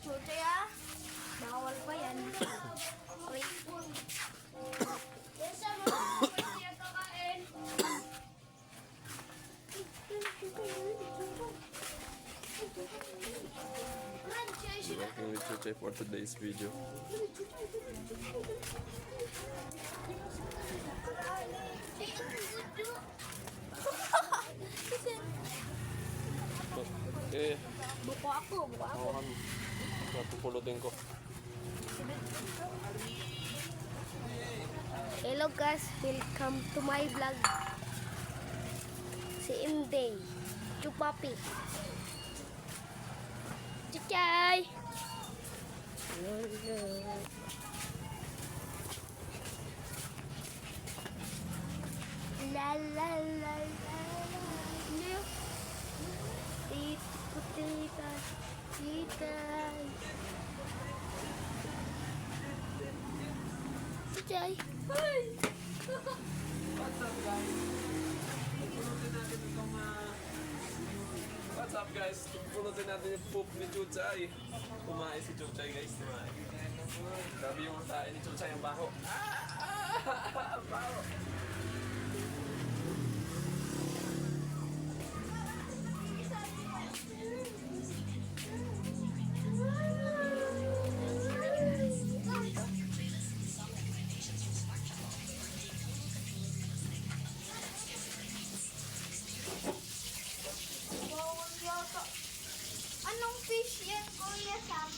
Chuchay ah. Bawal pa yan. Wait. Yes, ang mga siya kakain. Working with Chuchay for today's video. Okay, Buko ako. hawakan mo. Napupulutin ko. Hello guys, welcome to my vlog. Si Inday, Chupapi. Chuchay! La la la la la. Tita, tita. Chuchay. Hi! What's up guys? Pulutin natin yung poop ni Chuchay. Kumain si Chuchay guys. Grabe yung tayo ni Chuchay, ang baho. Ang baho. Anong fish yan, Kuya Sam?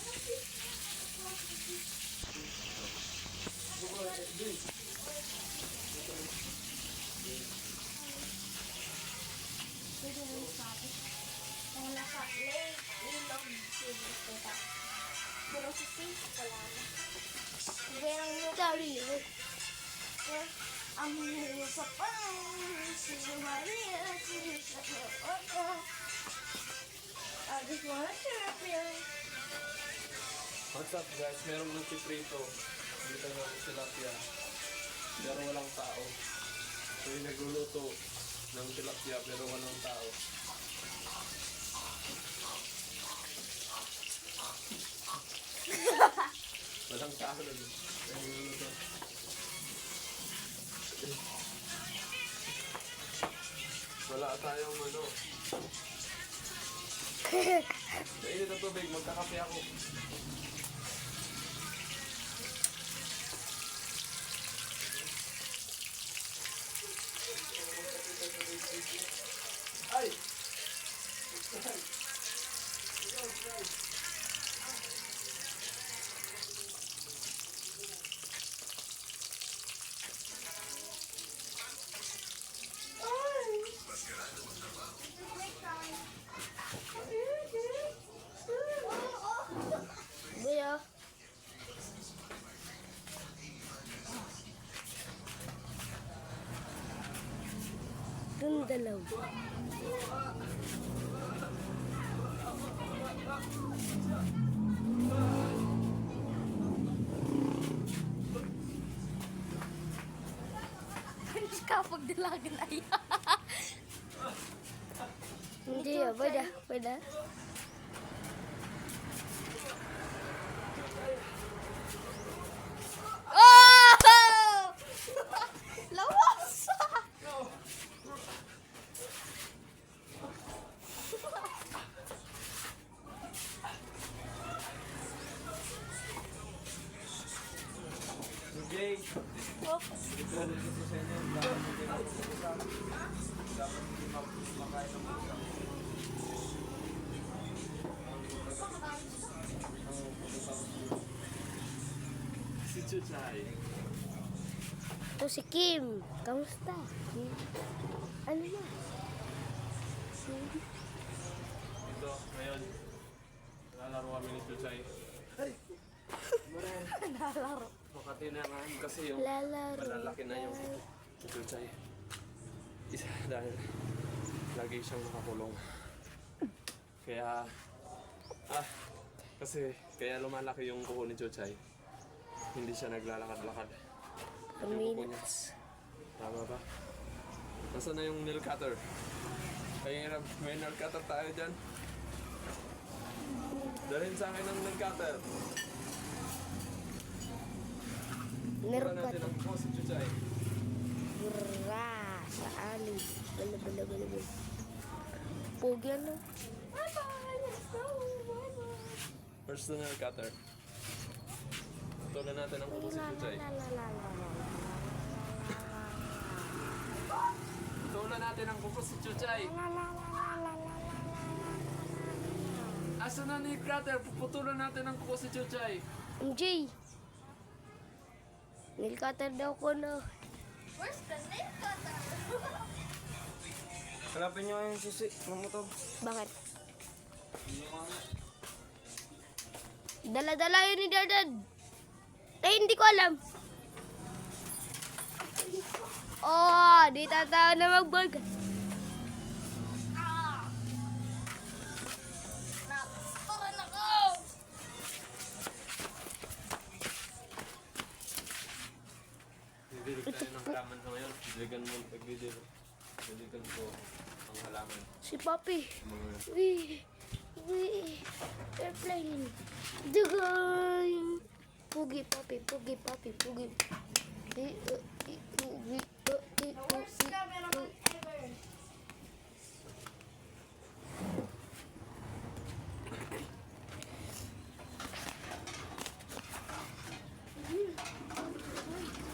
Anong fish yan? Ang nasa lake, ilog, silip. Pero sa fish, wala na. Pero yung sarili. Ang hirap sa pang, si Maria, si Shaka. I just wanna trip you. What's up guys? Merong nagpiprito. Dito na tilapia. Pero walang tao. So yung nagluluto ng tilapia pero walang tao. Walang tao na doon. Nagluluto. Wala tayong ano. Kainit ang tubig, magkakape ako. Ay! Kuya. Dun dalaw. Hindi ka pagdalagan ay. Hindi ya, pwede, pwede. Oh! Lawas! Jay! Oops. Si Chuchay. Ito si Kim. Kamusta? Ano na? Ito, ngayon. Lalaro kami ni Chuchay. Lalaro. Makati na nga kasi yung Lalaro. malalaki na yung Chuchay. Isa dahil lagi siyang nakakulong. Kaya, kasi kaya lumalaki yung kuko ni Chuchay. Hindi siya naglalakad-lakad. Yung kuko niya. Tama ba? Nasaan na yung nail cutter? Kaya may nail cutter tayo dyan. Dalhin sa akin ng nag-cutter. Meron Pura pa natin to. ang kuko si Chuchay. Bura sa alin. Bala, bala, bala, bala. Pogi ano? Bye-bye! Let's go! Bye-bye! Personal cutter. Tutulan natin ang kuko si La, la, Chuchay. la, la, la, la, la, la. Tutulan natin ang kuko si Chuchay. La, la, la, la, la, la, la. Asa na ni cutter? Puputulan natin ang kuko si Chuchay. MJ! Nail cutter daw ko na. Where's the nail cutter? Hanapin nyo yung susi ng motor. Bakit? Dala-dala yun ni Dadad. Eh, hindi ko alam. Oh, di tatawa na mag-burger. Nakusturan ako! Didilig tayo ng halaman sa ngayon. Diligan ko ang halaman. Si Papi. Mga Uy, airplane. Dugay. Pugi, Papi, pugi, Papi, pugi. Worst cameraman ever.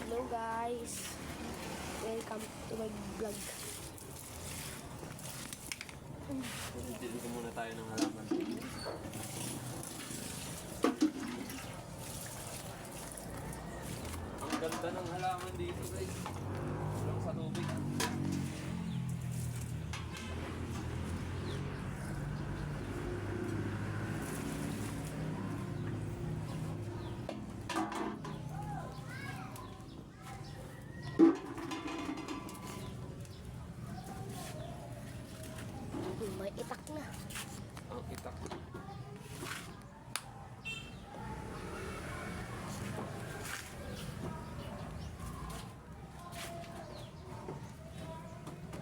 Hello guys. Welcome to my vlog. Diligan ko muna tayo ng halaman. Ang ganda ng halaman dito guys. Walang sa tubig. May itak na. Ang itak.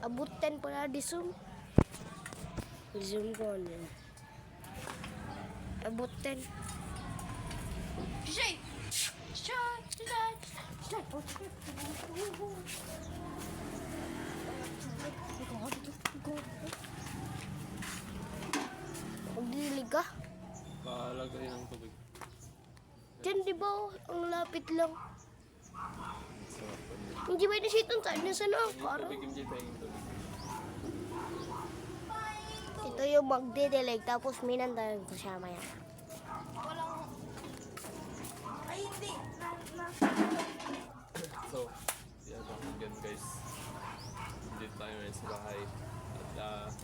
Abutan pala di zoom. Zoom ko ano. Abutan. Shay! Shay! Shay! Magdilig ka? Palagay ng tubig. Diyan di ba? Ang lapit lang. Sarap pa niya. Hindi ba na siya tayo na sana? Yung Parang tubig, hindi tayo yung tubig. ito yung magdidilig tapos minandalan ko siya maya. Walang... Ay, hindi. So, yan lang again guys. Dito tayo ngayon sa bahay. At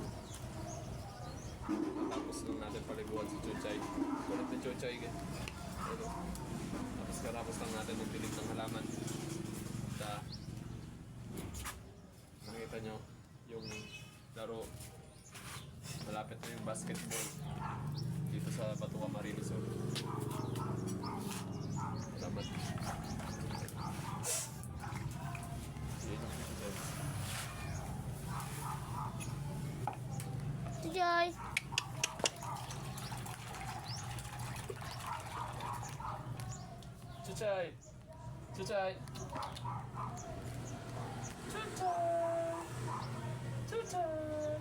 tapos lang natin paliguan si Chuchay. Kulit ni Chuchay guys. Ano? Tapos karapos lang natin magdilig ng halaman. At nakita nyo yung laro. Malapit na yung basketball dito sa Batuca Marinisol. Salamat. Yun yung video guys. Enjoy! Chuchay! Chuchay! Chuchay!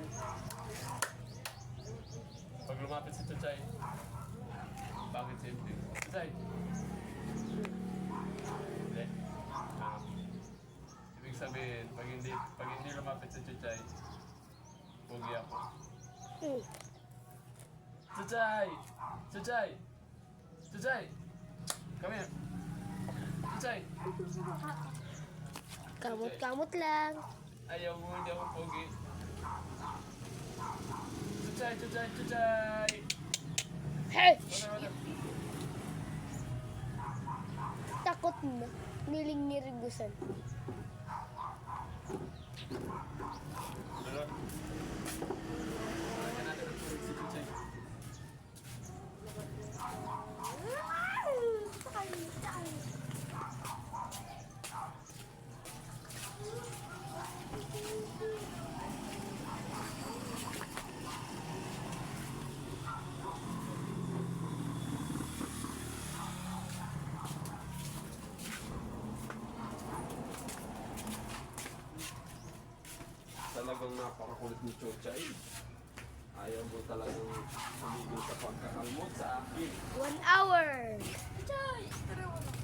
Pag lumapit si Chuchay, bakit si Chuchay? Chuchay! Hindi. Ibig sabihin, pag hindi lumapit si Chuchay, pugi ako. Chuchay! Chuchay! Chuchay! Come here! Chuchay! Kamot-kamot lang. Ayaw mo, hindi ako pogi. Chuchay, Chuchay, Chuchay! Hey! Wala. Takot na. Niling-nirigusan. Wala. Wala natin ang tubig si Chuchay. napakakulit ni Chuchay. Ayaw mo talagang tumigil sa pagkakalmot sa akin. 1 hour. Choy! Tara mo na.